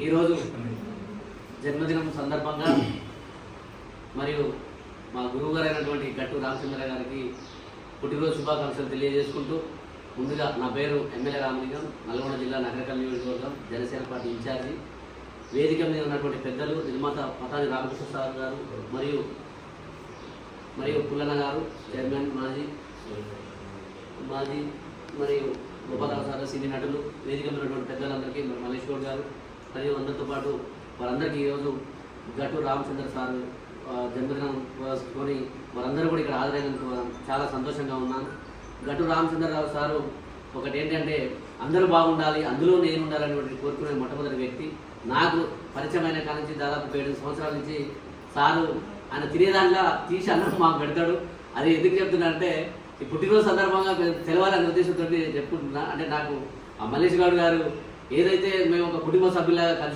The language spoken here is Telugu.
ఈరోజు జన్మదినం సందర్భంగా మరియు మా గురువు గారు అయినటువంటి గట్టు రామచంద్ర గారికి పుట్టినరోజు శుభాకాంక్షలు తెలియజేసుకుంటూ ముందుగా నా పేరు ఎమ్మెల్యే రామలింగం, నల్గొండ జిల్లా నగరకల్ నియోజకవర్గం జనసేన పార్టీ ఇన్ఛార్జి. వేదిక మీద ఉన్నటువంటి పెద్దలు నిర్మాత పతాని రామకృష్ణ సార్ గారు మరియు పుల్లన్న గారు చైర్మన్ మాజీ మరియు గోపాలరావు సార్ సినీ నటులు, వేదిక మీద ఉన్నటువంటి పెద్దలందరికీ మల్లేష్ గౌడ్ గారు మరియు అందరితో పాటు వారందరికీ ఈరోజు గట్టు రామచంద్ర సార్ జన్మదినం కొని వారందరూ కూడా ఇక్కడ హాజరైనందుకు చాలా సంతోషంగా ఉన్నాను. గట్టు రామచంద్రరావు సారు ఒకటి ఏంటంటే అందరూ బాగుండాలి, అందులో నేను ఉండాలనేటువంటి కోరుకునే మొట్టమొదటి వ్యక్తి. నాకు పరిచయమైన కాడ నుంచి దాదాపు 7 సంవత్సరాల నుంచి సారు ఆయన తినేదాంట్లో తీసి అన్నం మాకు పెడతాడు. అది ఎందుకు చెప్తున్నా అంటే ఈ పుట్టినరోజు సందర్భంగా తెలవాలనే ఉద్దేశంతో చెప్పుకుంటున్నా. అంటే నాకు ఆ మల్లేష్ గౌడ్ గారు ఏదైతే మేము ఒక కుటుంబ సభ్యులా కలిసి